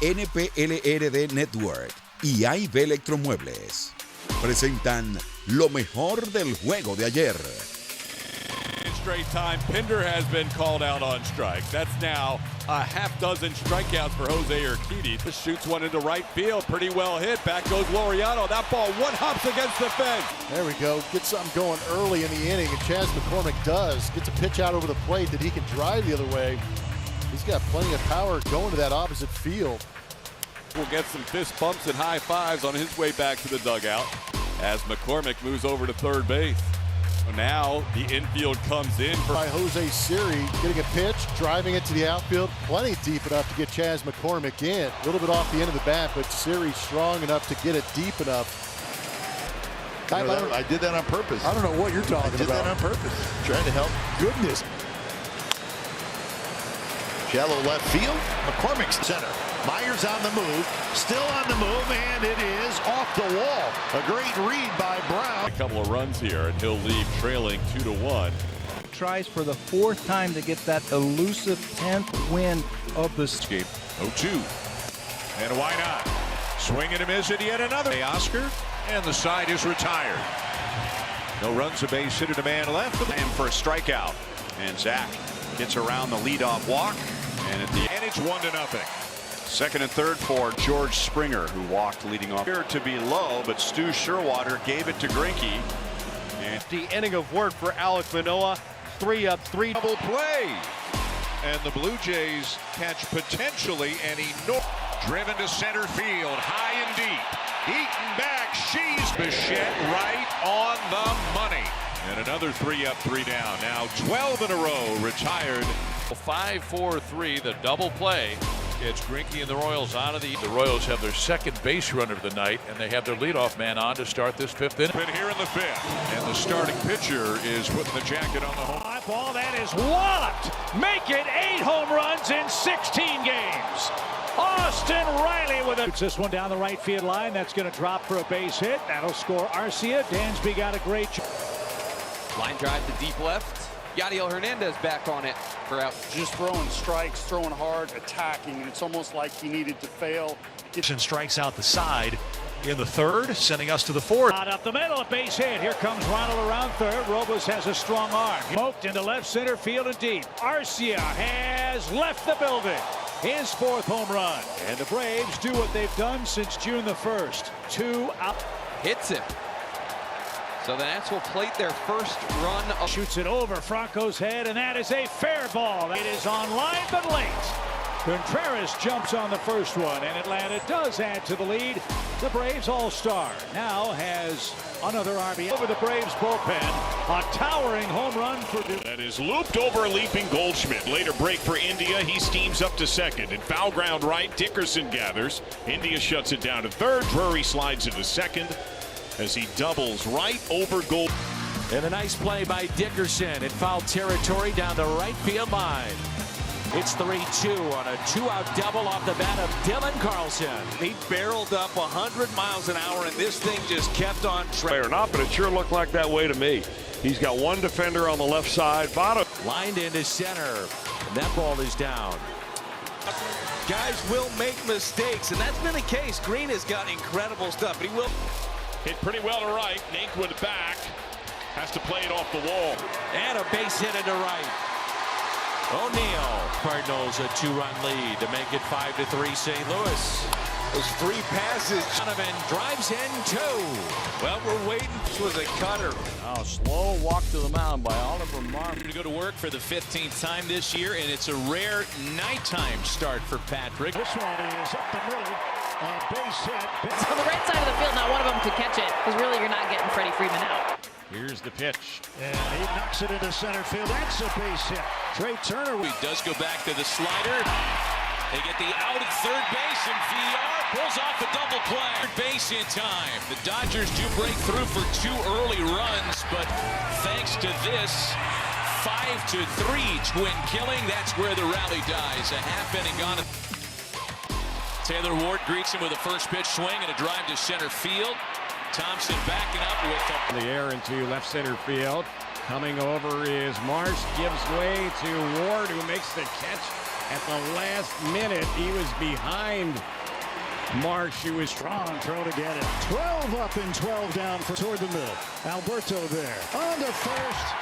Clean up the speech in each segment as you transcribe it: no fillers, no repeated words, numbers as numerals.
NPLRD Network y AIB Electromuebles presentan lo mejor del juego de ayer. Straight time, Pinder has been called out on strike. That's now a half dozen strikeouts for Jose Urquidy. Shoots one into right field, pretty well hit. Back goes Laureano. That ball one hops against the fence. There we go. Get something going early in the inning, and Chas McCormick does. Gets a pitch out over the plate that he can drive the other way. He's got plenty of power going to that opposite field. Will get some fist bumps and high fives on his way back to the dugout as McCormick moves over to third base. Now the infield comes in by Jose Siri, getting a pitch, driving it to the outfield, plenty deep enough to get Chas McCormick in. A little bit off the end of the bat, but Siri strong enough to get it deep enough. I did that on purpose. I don't know what you're talking about. I did that on purpose. Trying to help. Goodness. Shallow left field. McCormick's center. Myers on the move. Still on the move, and it is off the wall. A great read by Brown. A couple of runs here, and he'll leave trailing 2-1. Tries for the fourth time to get that elusive 10th win of this game. 0-2. And why not? Swing and a miss at yet another. Oscar, and the side is retired. No runs, a base hit, and a man left. And for a strikeout. And Zach gets around the leadoff walk. And it's 1-0. Second and third for George Springer, who walked leading off. Appeared to be low, but Stu Sherwater gave it to Greinke. And the inning of work for Alek Manoah. 3 up, 3 double play. And the Blue Jays catch potentially an enormous. Driven to center field, high and deep. Eaton back, she's Bichette right on the money. And another 3 up, 3 down. Now 12 in a row retired. 5-4-3, the double play. It's Greinke and the Royals out of the Royals have their second base run of the night, and they have their leadoff man on to start this fifth inning. Been here in the fifth, and the starting pitcher is putting the jacket on the home. High ball that is walloped. Make it 8 home runs in 16 games. Austin Riley with it. This one down the right field line. That's going to drop for a base hit. That'll score Arcia. Dansby got a great job. Line drive to deep left. Yadiel Hernandez back on it for out. Just throwing strikes, throwing hard, attacking, and it's almost like he needed to fail. And strikes out the side in the third, sending us to the fourth. Out up the middle, a base hit. Here comes Ronald around third. Robles has a strong arm. Smoked into left center field and deep. Arcia has left the building. His 4th home run. And the Braves do what they've done since June the 1st. 2 out. Hits it. So the Nats will plate their first run. Shoots it over Franco's head, and that is a fair ball. It is on line, but late. Contreras jumps on the first one, and Atlanta does add to the lead. The Braves All-Star now has another RBI over the Braves bullpen. A towering home run for Duke. That is looped over a leaping Goldschmidt. Later break for India. He steams up to second. And foul ground right, Dickerson gathers. India shuts it down to third. Drury slides into second as he doubles right over Gold. And a nice play by Dickerson in foul territory down the right field line. It's 3-2 on a 2-out double off the bat of Dylan Carlson. He barreled up 100 miles an hour, and this thing just kept on fair or not, but it sure looked like that way to me. He's got one defender on the left side, bottom. Lined into center, and that ball is down. Guys will make mistakes, and that's been the case. Green has got incredible stuff, but he will. Hit pretty well to right. Nankwood back. Has to play it off the wall. And a base hit into right. O'Neill. Cardinals a 2-run lead to make it 5-3 St. Louis. Those 3 passes. Donovan drives in 2. Well, we're waiting. This was a cutter. Oh, slow walk to the mound by Oliver Marmol. To go to work for the 15th time this year, and it's a rare nighttime start for Patrick. This one is up the middle. Base hit. It's on the right side of the field. Not one of them could catch it, because really you're not getting Freddie Freeman out. Here's the pitch. And he knocks it into center field. That's a base hit. Trey Turner. He does go back to the slider. They get the out at third base, and VR pulls off a double play. Third base in time. The Dodgers do break through for 2 early runs, but thanks to this 5-3 twin killing, that's where the rally dies. A half inning gone. Taylor Ward greets him with a first pitch swing and a drive to center field. Thompson backing up with the air into left center field. Coming over is Marsh, gives way to Ward, who makes the catch At the last minute, he was behind Marsh. He was strong throw to get it. 12 up and 12 down toward the middle. Alberto there. On to first.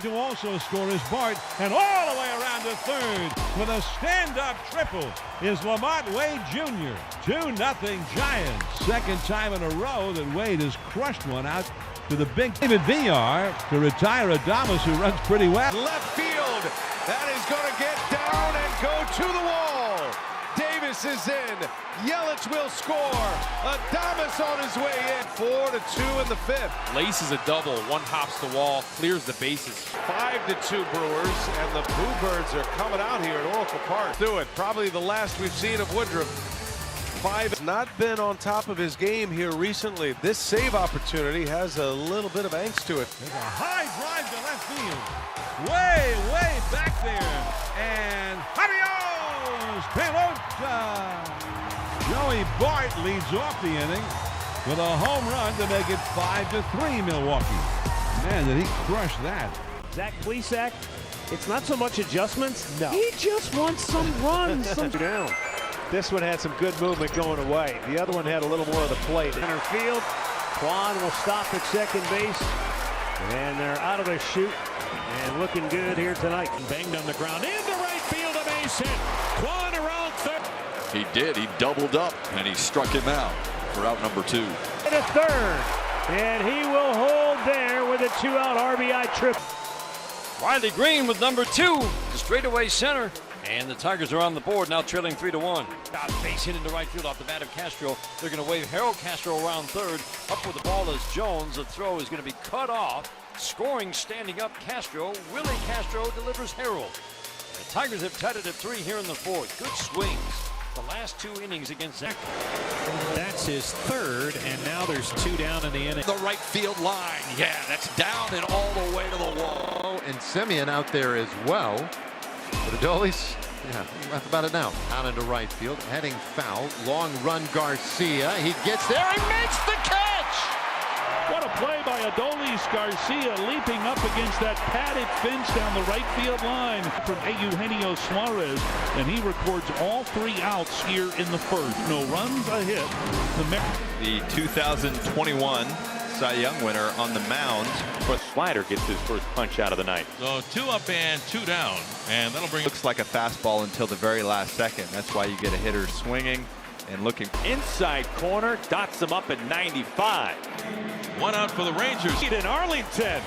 To also score is Bart, and all the way around to third with a stand-up triple is Lamont Wade Jr. 2-0 Giants. Second time in a row that Wade has crushed one out to the big David VR to retire Adames, who runs pretty well. Left field. That is going to get down and go to the wall. Davis is in. Yelich will score. Adames on his way in. 4-2 in the fifth. Laces a double. One hops the wall, clears the bases. 5-2 Brewers, and the Bluebirds are coming out here at Oracle Park. Do it. Probably the last we've seen of Woodruff. Has not been on top of his game here recently. This save opportunity has a little bit of angst to it. There's a high drive to left field. Way back there. And adios, pelota. Joey Bart leads off the inning with a home run to make it 5-3 Milwaukee. Man, did he crush that. Zach Plesac, it's not so much adjustments. No. He just wants some runs. Down. This one had some good movement going away. The other one had a little more of the plate. Center field. Quan will stop at second base. And they're out of the chute. And looking good here tonight. Banged on the ground. Into right field, a base hit. Quan around third. He did. He doubled up, and he struck him out for out number 2. And a third. And he will hold there with a 2-out RBI trip. Riley Green with number 2 to straightaway center. And the Tigers are on the board, now trailing 3-1. Base hit into right field off the bat of Castro. They're going to wave Harold Castro around third. Up with the ball is Jones. The throw is going to be cut off. Scoring standing up Castro. Willie Castro delivers Harold. The Tigers have tied it at 3 here in the fourth. Good swings. The last 2 innings against Zach. That's his third, and now there's 2 down in the inning. The right field line. Yeah, that's down and all the way to the wall. And Semien out there as well. But Adolis, yeah, that's about it now. Out into right field, heading foul. Long run Garcia. He gets there and makes the catch! What a play by Adolis Garcia, leaping up against that padded fence down the right field line from Eugenio Suarez, and he records all 3 outs here in the first. No runs, a hit. The 2021 Cy Young winner on the mound. But Slider gets his first punch out of the night. So 2 up and 2 down, and that'll bring. Looks like a fastball until the very last second. That's why you get a hitter swinging and looking. Inside corner, dots him up at 95. 1 out for the Rangers. In Arlington,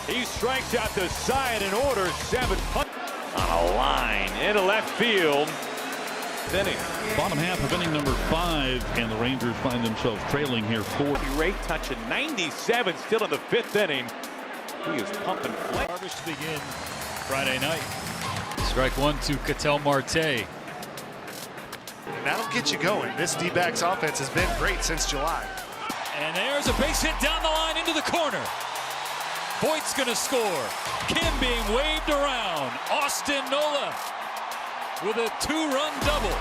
he strikes out the side and orders 7 punch. On a line into left field. Inning. Bottom half of inning number 5, and the Rangers find themselves trailing here 4. Rate touching 97, still in the 5th inning. He is pumping flame. Harvest to begin Friday night. Strike 1 to Ketel Marte. And that'll get you going. This D-backs offense has been great since July. And there's a base hit down the line into the corner. Voigt's gonna score. Kim being waved around. Austin Nola with a 2-run double.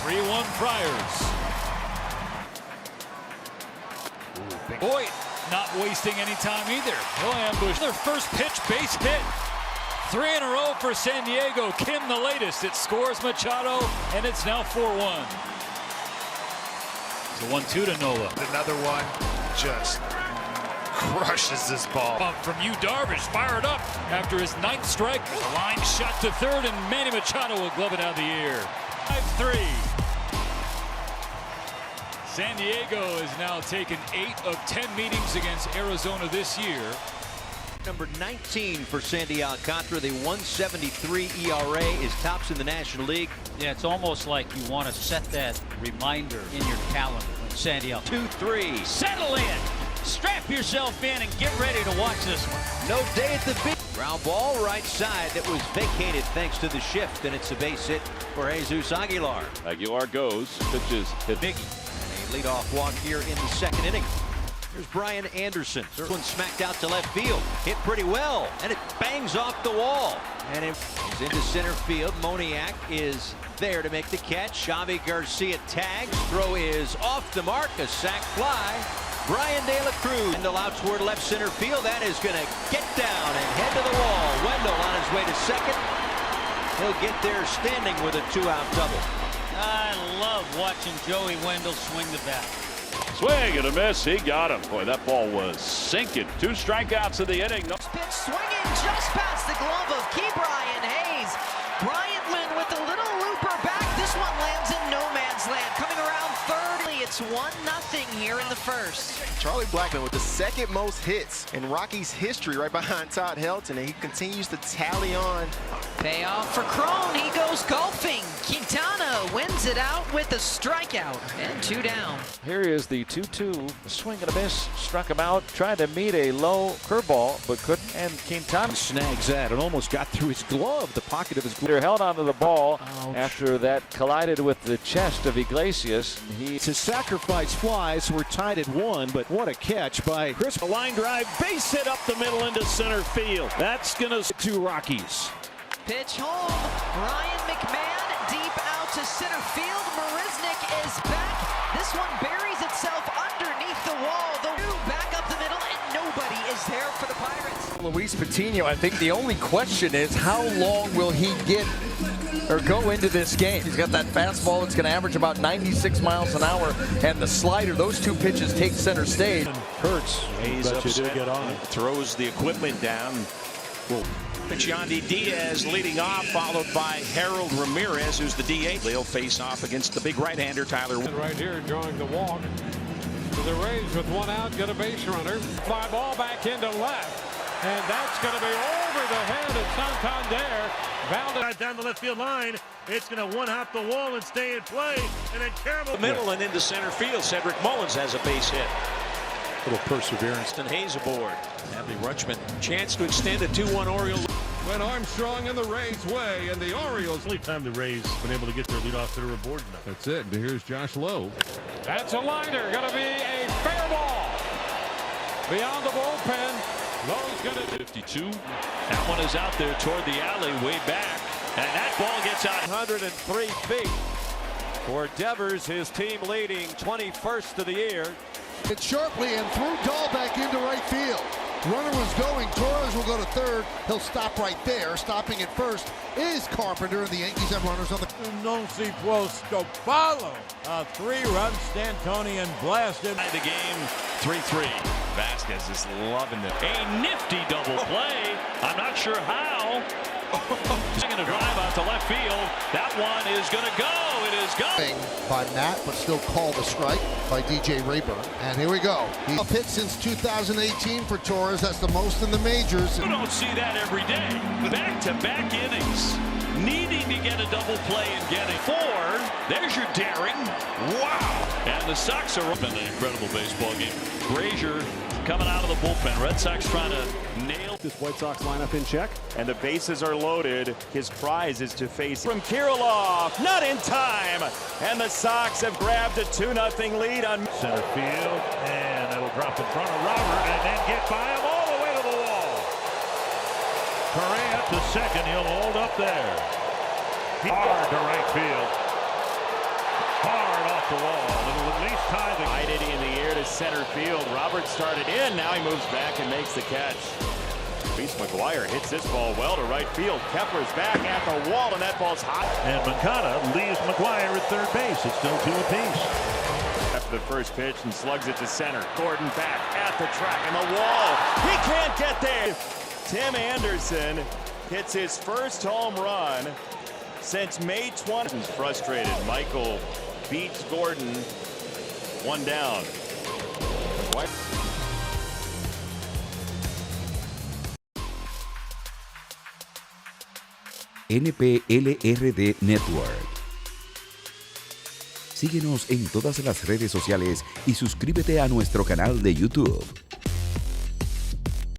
3-1 Friars. Voigt not wasting any time either. He'll ambush their first pitch base hit. 3 in a row for San Diego. Kim the latest. It scores Machado, and it's now 4-1. It's a 1-2 to Nola. Another one just crushes this ball. Bump from Yu Darvish, fired up after his 9th strike. The line shot to third, and Manny Machado will glove it out of the air. 5-3. San Diego has now taken 8 of 10 meetings against Arizona this year. Number 19 for Sandy Alcantara. The 1.73 ERA is tops in the National League. Yeah, it's almost like you want to set that reminder in your calendar. Sandy Alcantara. 2-3. Settle in. Strap yourself in and get ready to watch this one. No day at the beach. Ground ball right side that was vacated thanks to the shift, and it's a base hit for Jesus Aguilar. Aguilar goes, pitches to Biggie. And a leadoff walk here in the 2nd inning. Here's Brian Anderson. This one smacked out to left field. Hit pretty well, and it bangs off the wall. And it is into center field. Moniak is there to make the catch. Xavi Garcia tags. Throw is off the mark. A sac fly. Brian De La Cruz. Wendell out toward left center field. That is going to get down and head to the wall. Wendell on his way to second. He'll get there standing with a 2-out double. I love watching Joey Wendell swing the bat. Swing and a miss. He got him. Boy, that ball was sinking. 2 strikeouts in the inning. No. Pitch swinging just past the glove of Brian Hayes. Bryantman with a little looper back. This one lands in no man's land. Coming around third. It's 1-0 here in the first. Charlie Blackmon with the second most hits in Rockies history, right behind Todd Helton, and he continues to tally on. Payoff for Crone. He goes golfing. Quintana wins it out with a strikeout and 2 down. Here is the 2-2. Swing and a miss. Struck him out. Tried to meet a low curveball, but couldn't. And Quintana snags that and almost got through his glove, the pocket of his glove. Held onto the ball. After that collided with the chest of Iglesias. To sacrifice flies. We're tied at 1, but what a catch by Chris. A line drive, base hit up the middle into center field. That's going to 2 Rockies. Pitch home. Ryan McMahon deep out to center field. Marisnik is back. This one buries itself underneath the wall. The back up the middle, and nobody is there for the Pirates. Luis Patino, I think the only question is how long will he get or go into this game? He's got that fastball that's going to average about 96 miles an hour, and the slider. Those 2 pitches take center stage. Hurts. Hayes upset. Get on. Throws the equipment down. Yandy Diaz leading off, followed by Harold Ramirez, who's the DH. They'll face off against the big right-hander, Tyler. Right here, drawing the walk to the Rays with 1 out, get a base runner. Fly ball back into left, and that's going to be over the head of Santander. Valdez down the left field line. It's going to one-hop the wall and stay in play, and then Campbell. The middle and into center field. Cedric Mullins has a base hit. Little perseverance. And Hayes aboard. Adley Rutschman, chance to extend a 2-1 Orioles. When Armstrong in the Rays' way, and the Orioles. Only time the Rays been able to get their leadoff hitter aboard now. That's it. Here's Josh Lowe. That's a liner. Going to be a fair ball. Beyond the bullpen. Lowe's going to 52. That one is out there toward the alley, way back. And that ball gets out 103 feet. For Devers, his team leading 21st of the year. It sharply and threw Dahlbeck into right field. Runner was going. Torres will go to third. He'll stop right there. Stopping at first is Carpenter, and the Yankees have runners on the. Non si può scopalo. A 3-run Stantonian blasted. The game 3-3. Vasquez is loving it. A nifty double play. I'm not sure how. He's going to drive out to left field. That one is going to go. It is going. By Matt, but still called a strike by DJ Rayburn. And here we go. He's a hit since 2018 for Torres. That's the most in the majors. You don't see that every day. Back-to-back innings. Needing to get a double play and getting 4. There's your daring. Wow. And the Sox are up in an incredible baseball game. Brazier coming out of the bullpen. Red Sox trying to nail this White Sox lineup in check. And the bases are loaded. His prize is to face from Kirilloff. Not in time. And the Sox have grabbed a 2-0 lead on center field. And that'll drop in front of Robert and then get by him all the way to the wall. Correa to second. He'll hold up there. Hard to right field. Hard off the wall. It'll at least tie the. Guided in the air to center field. Robert started in. Now he moves back and makes the catch. Reese McGuire hits this ball well to right field. Kepler's back at the wall, and that ball's hot. And Mancada leaves McGuire at third base. It's still 2 apiece. After the first pitch and slugs it to center. Gordon back at the track and the wall. He can't get there. Tim Anderson hits his first home run since May 20th. He's frustrated. Michael beats Gordon. 1 down. NPLRD Network. Síguenos en todas las redes sociales y suscríbete a nuestro canal de YouTube.